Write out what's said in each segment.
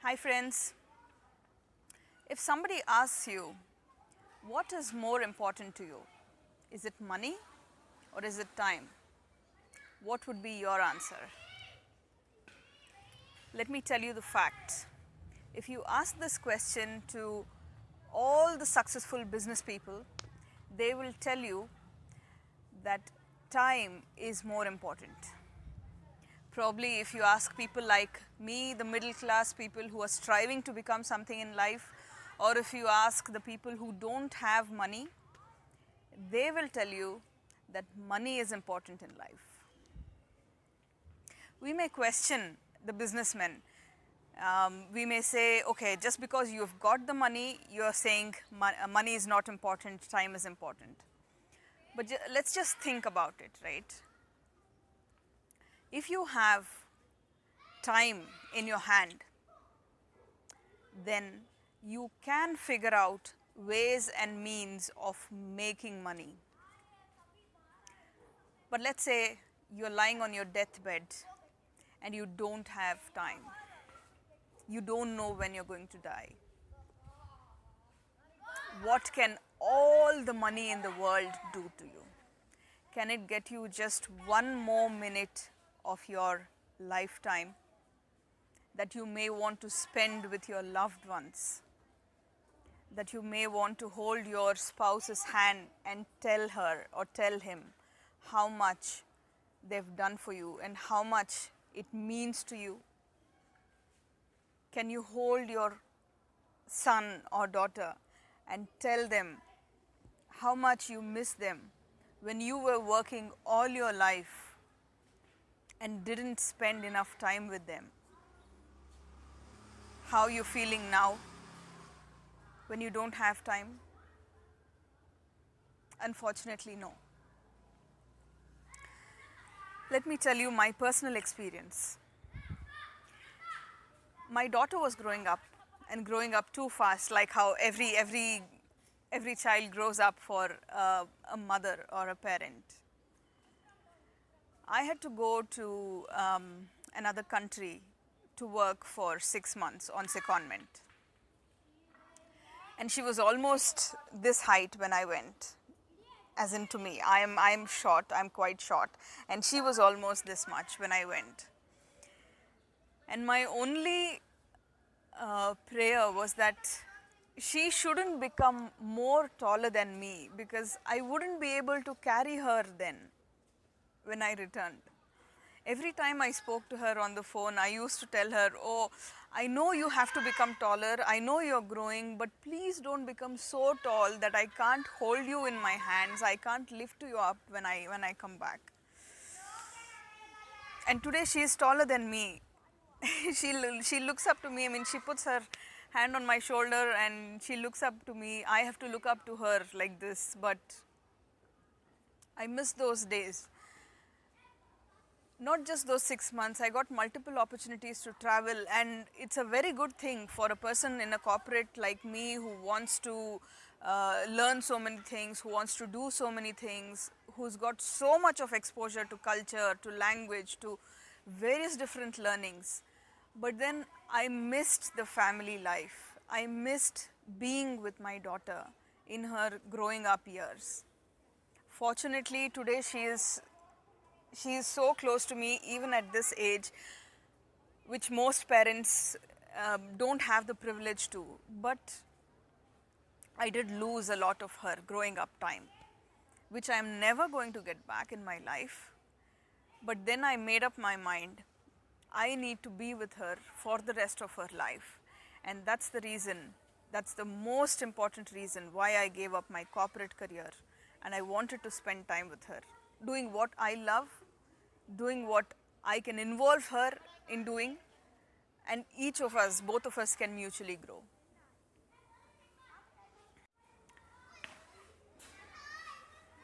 Hi friends, if somebody asks you, what is more important to you? Is it money or is it time? What would be your answer? Let me tell you the facts. If you ask this question to all the successful business people, they will tell you that time is more important. Probably if you ask people like me, the middle class people who are striving to become something in life, or if you ask the people who don't have money, they will tell you that money is important in life. We may question the businessmen. We may say, okay, just because you've got the money, you're saying money is not important, time is important. But let's just think about it, right? If you have time in your hand, then you can figure out ways and means of making money. But let's say you're lying on your deathbed and you don't have time. You don't know when you're going to die. What can all the money in the world do to you? Can it get you just one more minute of your lifetime that you may want to spend with your loved ones? That you may want to hold your spouse's hand and tell her or tell him how much they've done for you and how much it means to you? Can you hold your son or daughter and tell them how much you miss them when you were working all your life and didn't spend enough time with them? How you're feeling now when you don't have time? Unfortunately, no. Let me tell you my personal experience. My daughter was growing up and growing up too fast, like how every child grows up for a mother or a parent. I had to go to another country to work for 6 months on secondment. And she was almost this height when I went, as in to me. I'm short, I'm quite short. And she was almost this much when I went. And my only prayer was that she shouldn't become more taller than me, because I wouldn't be able to carry her then when I returned. Every time I spoke to her on the phone, I used to tell her, oh, I know you have to become taller, I know you're growing, but please don't become so tall that I can't hold you in my hands, I can't lift you up when I come back. And today she is taller than me. She looks up to me. I mean, she puts her hand on my shoulder and she looks up to me. I have to look up to her like this, but I miss those days. Not just those 6 months, I got multiple opportunities to travel, and it's a very good thing for a person in a corporate like me who wants to learn so many things, who wants to do so many things, who's got so much of exposure to culture, to language, to various different learnings. But then I missed the family life. I missed being with my daughter in her growing up years. Fortunately, today she is so close to me even at this age, which most parents don't have the privilege to. But I did lose a lot of her growing up time, which I am never going to get back in my life. But then I made up my mind, I need to be with her for the rest of her life. And that's the reason, that's the most important reason why I gave up my corporate career and I wanted to spend time with her, doing what I love, doing what I can involve her in doing, and each of us, both of us, can mutually grow.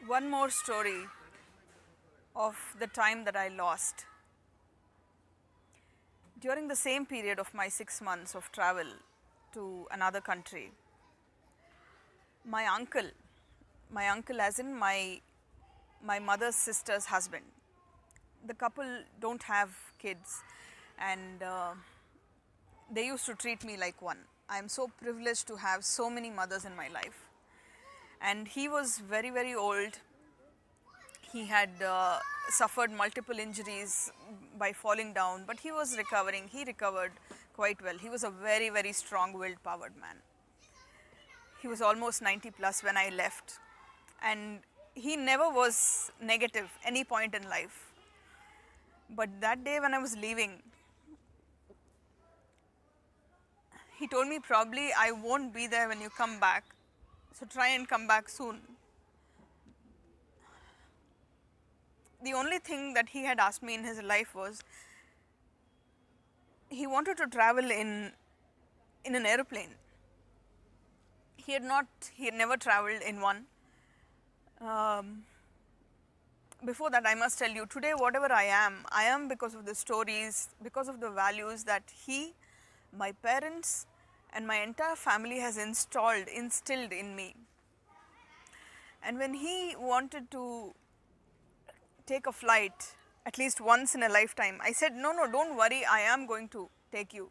One more story of the time that I lost. During the same period of my 6 months of travel to another country, my uncle as in my mother's sister's husband, the couple don't have kids, and they used to treat me like one. I am so privileged to have so many mothers in my life. And he was very, very old. He had suffered multiple injuries by falling down, but he was recovering. He recovered quite well. He was a very, very strong-willed, powered man. He was almost 90 plus when I left, and he never was negative any point in life. But that day when I was leaving, he told me, probably I won't be there when you come back, so try and come back soon. The only thing that he had asked me in his life was, he wanted to travel in an aeroplane. He had never traveled in one. Before that, I must tell you, today whatever I am because of the stories, because of the values that he, my parents and my entire family has instilled in me. And when he wanted to take a flight at least once in a lifetime, I said, no, don't worry, I am going to take you.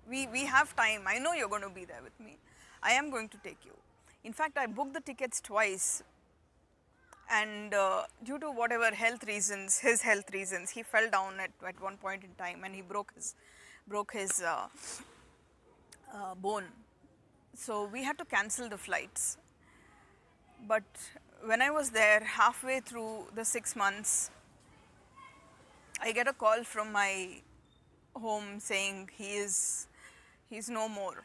We have time. I know you're going to be there with me. I am going to take you. In fact, I booked the tickets twice, and due to whatever his health reasons, he fell down at one point in time, and he broke his bone. So we had to cancel the flights. But when I was there, halfway through the 6 months, I get a call from my home saying he's no more.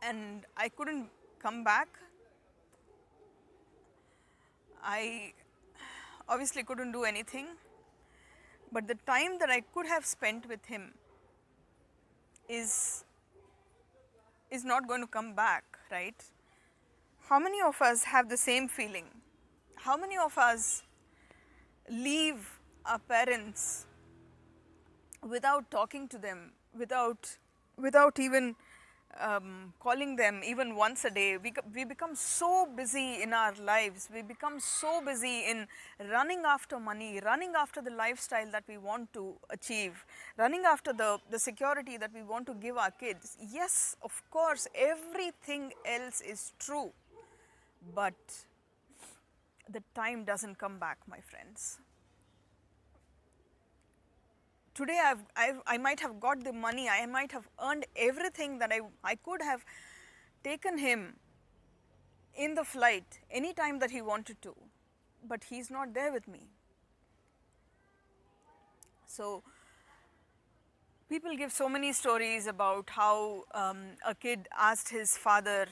And I couldn't come back. I obviously couldn't do anything, but the time that I could have spent with him is not going to come back, right? How many of us have the same feeling? How many of us leave our parents without talking to them, without even calling them even once a day? We become so busy in our lives. We become so busy in running after money, running after the lifestyle that we want to achieve, running after the security that we want to give our kids. Yes, of course, everything else is true, but the time doesn't come back, my friends. Today I might have got the money, I might have earned everything that I could have taken him in the flight any time that he wanted to, but he's not there with me. So people give so many stories about how a kid asked his father,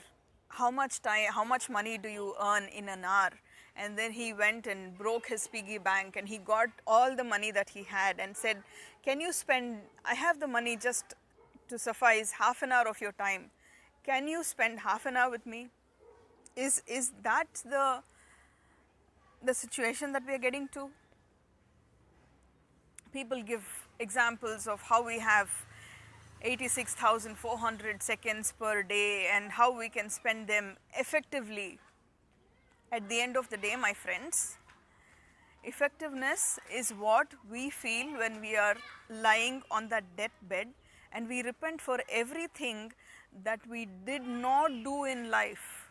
how much money do you earn in an hour? And then he went and broke his piggy bank, and he got all the money that he had and said, can you spend, I have the money just to suffice half an hour of your time. Can you spend half an hour with me? Is that the situation that we are getting to? People give examples of how we have 86,400 seconds per day and how we can spend them effectively. At the end of the day, my friends, effectiveness is what we feel when we are lying on that deathbed and we repent for everything that we did not do in life.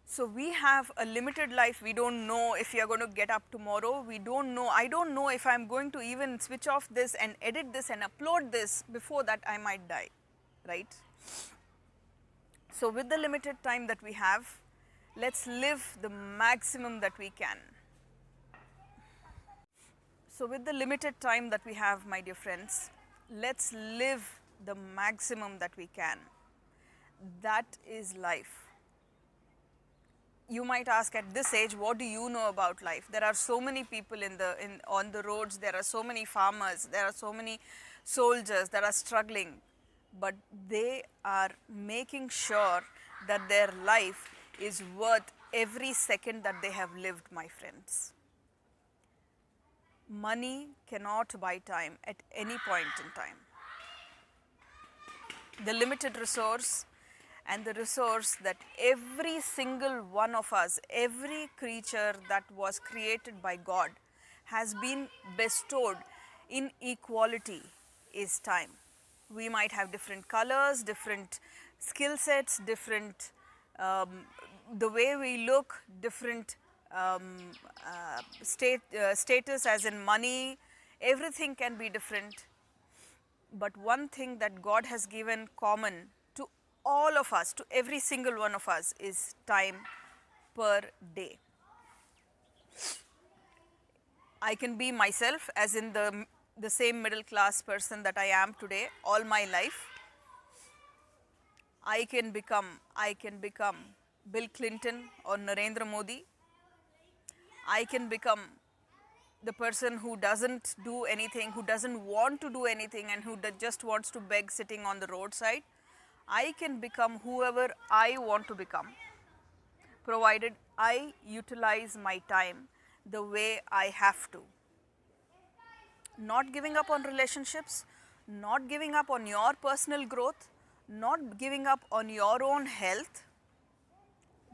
So we have a limited life. We don't know if we are going to get up tomorrow. We don't know. I don't know if I'm going to even switch off this and edit this and upload this before that I might die, right? So with the limited time that we have, let's live the maximum that we can. So with the limited time that we have, my dear friends, let's live the maximum that we can. That is life. You might ask, at this age, what do you know about life? There are so many people on the roads, there are so many farmers, there are so many soldiers that are struggling, but they are making sure that their life is worth every second that they have lived, my friends. Money cannot buy time at any point in time. The limited resource and the resource that every single one of us, every creature that was created by God has been bestowed in equality is time. We might have different colors, different skill sets, different the way we look, different status as in money, everything can be different. But one thing that God has given common to all of us, to every single one of us, is time per day. I can be myself, as in the same middle class person that I am today all my life. I can become Bill Clinton or Narendra Modi. I can become the person who doesn't do anything, who doesn't want to do anything, and who just wants to beg sitting on the roadside. I can become whoever I want to become, provided I utilize my time the way I have to. Not giving up on relationships, not giving up on your personal growth, not giving up on your own health,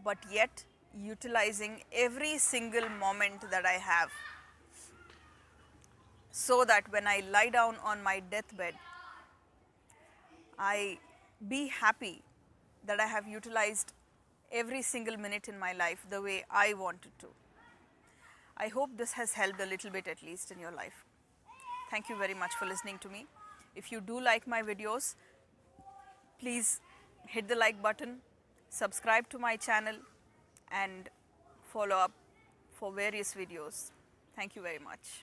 but yet utilizing every single moment that I have, so that when I lie down on my deathbed, I be happy that I have utilized every single minute in my life the way I wanted to. I hope this has helped a little bit at least in your life. Thank you very much for listening to me. If you do like my videos, please hit the like button, subscribe to my channel, and follow up for various videos. Thank you very much.